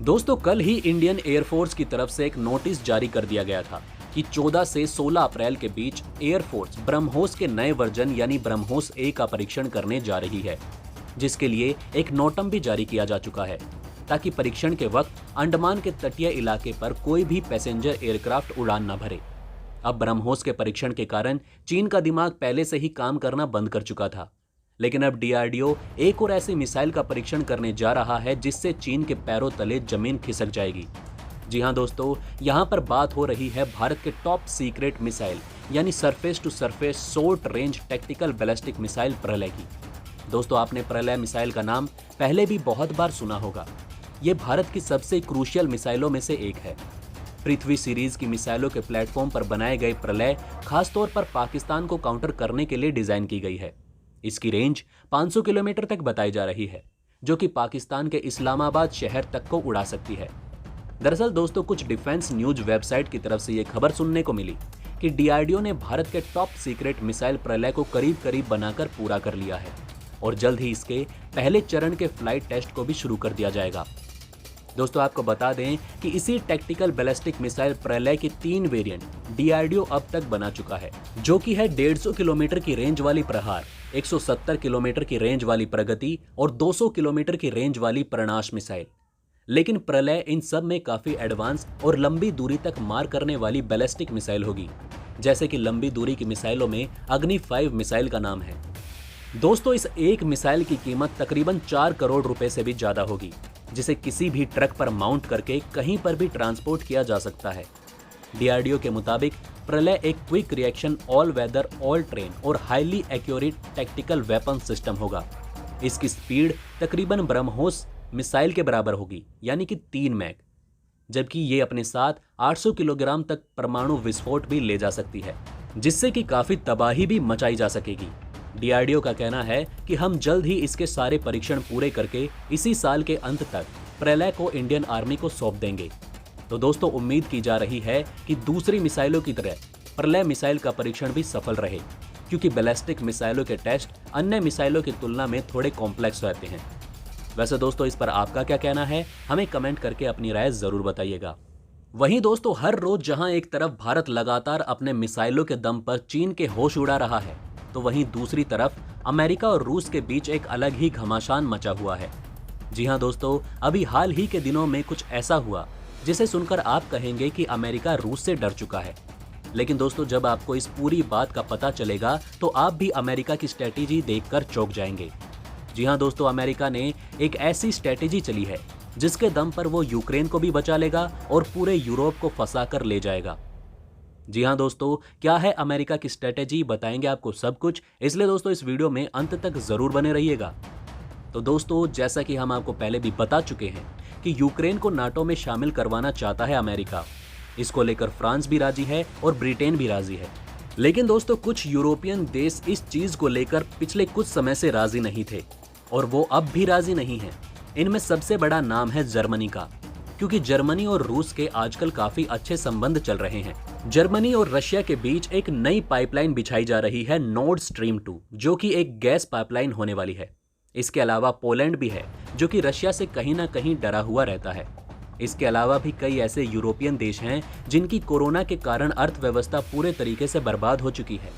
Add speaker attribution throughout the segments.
Speaker 1: दोस्तों कल ही Indian air force की तरफ से एक नोटिस जारी कर दिया गया था कि 14 से 16 अप्रैल के बीच एयरफोर्स ब्रह्मोस के नए वर्जन यानी ब्रह्मोस ए का परीक्षण करने जा रही है, जिसके लिए एक नोटम भी जारी किया जा चुका है ताकि परीक्षण के वक्त अंडमान के तटीय इलाके पर कोई भी पैसेंजर एयरक्राफ्ट उड़ान न भरे। अब ब्रह्मोस के परीक्षण के कारण चीन का दिमाग पहले से ही काम करना बंद कर चुका था, लेकिन अब डीआरडीओ एक और ऐसी मिसाइल का परीक्षण करने जा रहा है जिससे चीन के पैरों तले जमीन खिसक जाएगी। जी हां दोस्तों, यहां पर बात हो रही है भारत के टॉप सीक्रेट मिसाइल यानी surface to surface short range tactical ballistic missile Pralay की। दोस्तों आपने प्रलय मिसाइल का नाम पहले भी बहुत बार सुना होगा। ये भारत की सबसे क्रूशियल मिसाइलों में से एक है। पृथ्वी सीरीज की मिसाइलों के प्लेटफॉर्म पर बनाए गए प्रलय खासतौर पर पाकिस्तान को काउंटर करने के लिए डिजाइन की गई है। इसकी रेंज 500 किलोमीटर तक बताई जा रही है, जो कि पाकिस्तान के इस्लामाबाद शहर तक को उड़ा सकती है। दरअसल दोस्तों कुछ डिफेंस न्यूज वेबसाइट की तरफ से यह खबर सुनने को मिली कि डीआरडीओ ने भारत के टॉप सीक्रेट मिसाइल प्रलय को करीब करीब बनाकर पूरा कर लिया है और जल्द ही इसके पहले चरण के फ्लाइट टेस्ट को भी शुरू कर दिया जाएगा। दोस्तों आपको बता दें कि इसी टैक्टिकल बैलिस्टिक मिसाइल प्रलय की 3 वेरिएंट डीआरडीओ अब तक बना चुका है, जो कि है 150 किलोमीटर की रेंज वाली प्रहार, 170 किलोमीटर की रेंज वाली प्रगति और 200 किलोमीटर की रेंज वाली प्रणाश मिसाइल। लेकिन प्रलय इन सब में काफी एडवांस और लंबी दूरी तक मार करने वाली बैलिस्टिक मिसाइल होगी, जैसे कि लंबी दूरी की मिसाइलों में अग्नि 5 मिसाइल का नाम है। दोस्तों इस एक मिसाइल की कीमत तकरीबन 4 करोड़ रुपए से भी ज्यादा होगी, जिसे किसी भी ट्रक पर माउंट करके कहीं पर भी ट्रांसपोर्ट किया जा सकता है। डीआरडीओ के मुताबिक प्रलय एक quick reaction all weather all terrain और highly accurate tactical weapon system होगा। इसकी स्पीड तकरीबन ब्रह्मोस मिसाइल के बराबर होगी, यानी कि 3 मैक, जबकि ये अपने साथ 800 किलोग्राम तक परमाणु विस्फोट भी ले जा सकती है, जिससे कि काफी तबाही भी मचाई जा सकेगी। डीआरडीओ का कहना है कि हम जल्द ही इसके सारे परीक्षण पूरे करके इसी साल के अंत तक प्रलय को इंडियन आर्मी को सौंप देंगे। तो दोस्तों उम्मीद की जा रही है कि दूसरी मिसाइलों की तरह प्रलय मिसाइल का परीक्षण भी सफल रहे, क्योंकि बैलिस्टिक मिसाइलों के टेस्ट अन्य मिसाइलों की तुलना में थोड़े कॉम्प्लेक्स रहते हैं। वैसे दोस्तों इस पर आपका क्या कहना है, हमें कमेंट करके अपनी राय जरूर बताइएगा। वहीं दोस्तों हर रोज जहां एक तरफ भारत लगातार अपने मिसाइलों के दम पर चीन के होश उड़ा रहा है, तो वहीं दूसरी तरफ अमेरिका और रूस के बीच एक अलग ही घमासान मचा हुआ है। जी हां दोस्तों, अभी हाल ही के दिनों में कुछ ऐसा हुआ जिसे सुनकर आप कहेंगे कि अमेरिका रूस से डर चुका है। लेकिन दोस्तों जब आपको इस पूरी बात का पता चलेगा तो आप भी अमेरिका की स्ट्रेटेजी देखकर चौंक जाएंगे। जी हां दोस्तों, अमेरिका ने एक ऐसी स्ट्रेटेजी चली है जिसके दम पर वो यूक्रेन को भी बचा लेगा और पूरे यूरोप को फंसा कर ले जाएगा। जी हां दोस्तों, क्या है अमेरिका की स्ट्रेटेजी, बताएंगे आपको सब कुछ, इसलिए दोस्तों इस वीडियो में अंत तक जरूर बने रहिएगा। तो दोस्तों जैसा कि हम आपको पहले भी बता चुके हैं कि यूक्रेन को नाटो में शामिल करवाना चाहता है अमेरिका। इसको लेकर फ्रांस भी राजी है और ब्रिटेन भी राजी है। लेकिन दोस्तों कुछ यूरोपियन देश इस चीज को लेकर पिछले कुछ समय से राजी नहीं थे और वो अब भी राजी नहीं है। इनमें सबसे बड़ा नाम है जर्मनी का, क्योंकि जर्मनी और रूस के आजकल काफी अच्छे संबंध चल रहे हैं। जर्मनी और रशिया के बीच एक नई पाइपलाइन बिछाई जा रही है, नॉर्ड स्ट्रीम 2, जो कि एक गैस पाइपलाइन होने वाली है। इसके अलावा पोलैंड भी है, जो कि रशिया से कहीं ना कहीं डरा हुआ रहता है। इसके अलावा भी कई ऐसे यूरोपियन देश हैं जिनकी कोरोना के कारण अर्थव्यवस्था पूरे तरीके से बर्बाद हो चुकी है।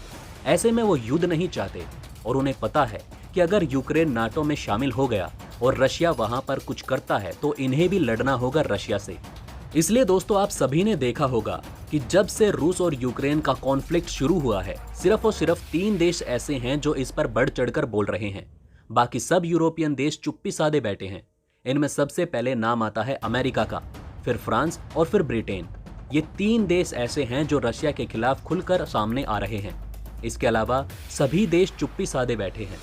Speaker 1: ऐसे में वो युद्ध नहीं चाहते और उन्हें पता है कि अगर यूक्रेन नाटो में शामिल हो गया और रशिया वहां पर कुछ करता है तो इन्हें भी लड़ना होगा रशिया से। इसलिए दोस्तों आप सभी ने देखा होगा कि जब से रूस और यूक्रेन का कॉन्फ्लिक्ट शुरू हुआ है, सिर्फ और सिर्फ 3 देश ऐसे हैं जो इस पर बढ़ चढ़कर बोल रहे हैं। बाकी सब यूरोपियन देश चुप्पी साधे बैठे हैं। इनमें सबसे पहले नाम आता है अमेरिका का, फिर फ्रांस और फिर ब्रिटेन। ये 3 देश ऐसे हैं जो रशिया के खिलाफ खुलकर सामने आ रहे हैं। इसके अलावा सभी देश चुप्पी साधे बैठे हैं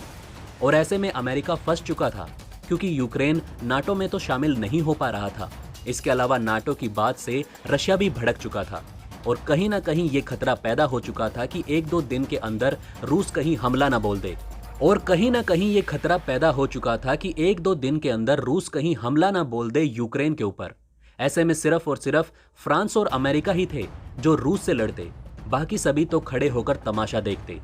Speaker 1: और ऐसे में अमेरिका फंस चुका था, क्योंकि यूक्रेन नाटो में तो शामिल नहीं हो पा रहा था। इसके अलावा नाटो की बात से रशिया भी भड़क चुका था और कहीं ना कहीं ये खतरा पैदा हो चुका था कि 1-2 दिन के अंदर रूस कहीं हमला ना बोल दे। और कहीं ना कहीं ये खतरा पैदा हो चुका था कि 1-2 दिन के अंदर रूस कहीं हमला ना बोल दे यूक्रेन के ऊपर। ऐसे में सिर्फ और सिर्फ फ्रांस और अमेरिका ही थे जो रूस से लड़ते, बाकी सभी तो खड़े होकर तमाशा देखते।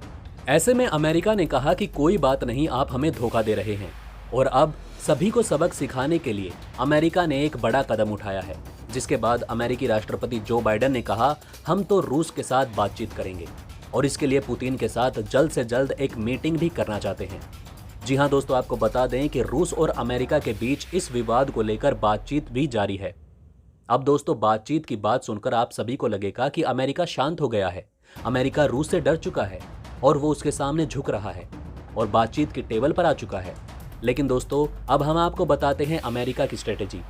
Speaker 1: ऐसे में अमेरिका ने कहा कि कोई बात नहीं, आप हमें धोखा दे रहे हैं और अब सभी को सबक सिखाने के लिए अमेरिका ने एक बड़ा कदम उठाया है, जिसके बाद अमेरिकी राष्ट्रपति जो बाइडेन ने कहा, हम तो रूस के साथ बातचीत करेंगे और इसके लिए पुतिन के साथ जल्द से जल्द एक मीटिंग भी करना चाहते हैं। जी हाँ दोस्तों, आपको बता दें कि रूस और अमेरिका के बीच इस विवाद को लेकर बातचीत भी जारी है। अब दोस्तों, बातचीत की बात सुनकर आप सभी को लगेगा कि अमेरिका शांत हो गया है, अमेरिका रूस से डर चुका है और वो उसके सामने झुक रहा है और बातचीत की टेबल पर आ चुका है। लेकिन दोस्तों, अब हम आपको बताते हैं अमेरिका की स्ट्रेटेजी।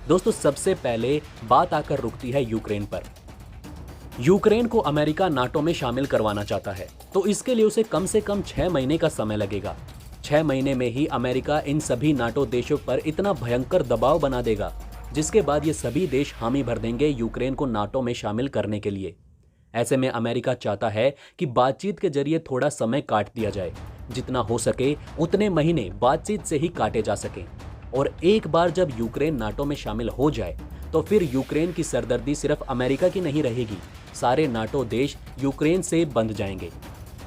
Speaker 1: दोस्तों, सबसे पहले बात आकर रुकती है यूक्रेन पर। यूक्रेन को अमेरिका नाटो में शामिल करवाना चाहता है, तो इसके लिए उसे कम से कम 6 महीने का समय लगेगा। 6 महीने में ही अमेरिका इन सभी नाटो देशों पर इतना भयंकर दबाव बना देगा, जिसके बाद ये सभी देश हामी भर देंगे यूक्रेन को नाटो में शामिल करने के लिए। ऐसे में अमेरिका चाहता है कि बातचीत के जरिए थोड़ा समय काट दिया जाए, जितना हो सके उतने महीने बातचीत से ही काटे जा सकें। और एक बार जब यूक्रेन नाटो में शामिल हो जाए तो फिर यूक्रेन की सरदर्दी सिर्फ अमेरिका की नहीं रहेगी, सारे नाटो देश यूक्रेन से बंध जाएंगे।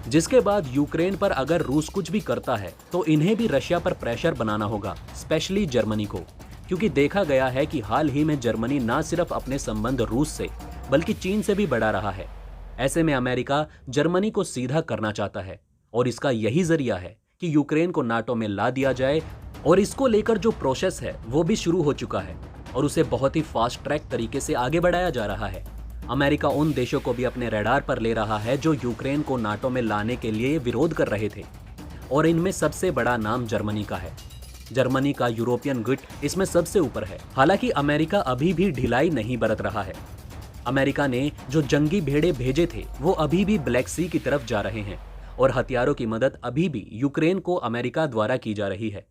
Speaker 1: जिसके बाद यूक्रेन पर अगर रूस कुछ भी करता है तो इन्हें भी रशिया पर प्रेशर बनाना होगा, स्पेशली जर्मनी को, क्योंकि देखा गया है कि हाल ही में जर्मनी ना सिर्फ अपने संबंध रूस से बल्कि चीन से भी बढ़ा रहा है। ऐसे में अमेरिका जर्मनी को सीधा करना चाहता है और इसका यही जरिया है कि यूक्रेन को नाटो में ला दिया जाए। और इसको लेकर जो प्रोसेस है वो भी शुरू हो चुका है और उसे बहुत ही फास्ट ट्रैक तरीके से आगे बढ़ाया जा रहा है। अमेरिका उन देशों को भी अपने रडार पर ले रहा है जो यूक्रेन को नाटो में लाने के लिए विरोध कर रहे थे, और इनमें सबसे बड़ा नाम जर्मनी का है। जर्मनी का यूरोपियन गुट इसमें सबसे ऊपर है। हालांकि अमेरिका अभी भी ढिलाई नहीं बरत रहा है। अमेरिका ने जो जंगी भेड़े भेजे थे वो अभी भी ब्लैक सी की तरफ जा रहे हैं और हथियारों की मदद अभी भी यूक्रेन को अमेरिका द्वारा की जा रही है।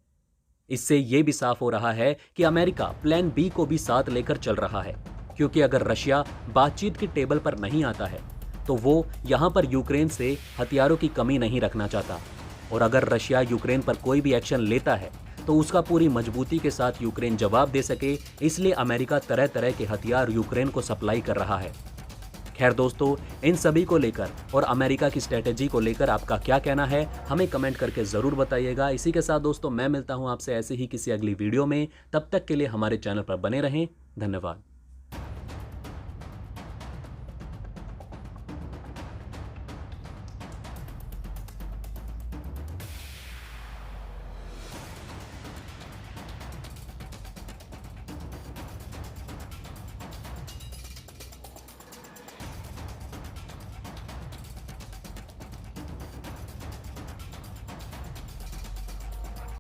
Speaker 1: इससे ये भी साफ हो रहा है कि अमेरिका प्लान बी को भी साथ लेकर चल रहा है, क्योंकि अगर रशिया बातचीत की टेबल पर नहीं आता है तो वो यहाँ पर यूक्रेन से हथियारों की कमी नहीं रखना चाहता, और अगर रशिया यूक्रेन पर कोई भी एक्शन लेता है तो उसका पूरी मजबूती के साथ यूक्रेन जवाब दे सके, इसलिए अमेरिका तरह तरह के हथियार यूक्रेन को सप्लाई कर रहा है। खैर दोस्तों, इन सभी को लेकर और अमेरिका की स्ट्रेटेजी को लेकर आपका क्या कहना है, हमें कमेंट करके ज़रूर बताइएगा। इसी के साथ दोस्तों, मैं मिलता हूं आपसे ऐसे ही किसी अगली वीडियो में। तब तक के लिए हमारे चैनल पर बने रहें। धन्यवाद।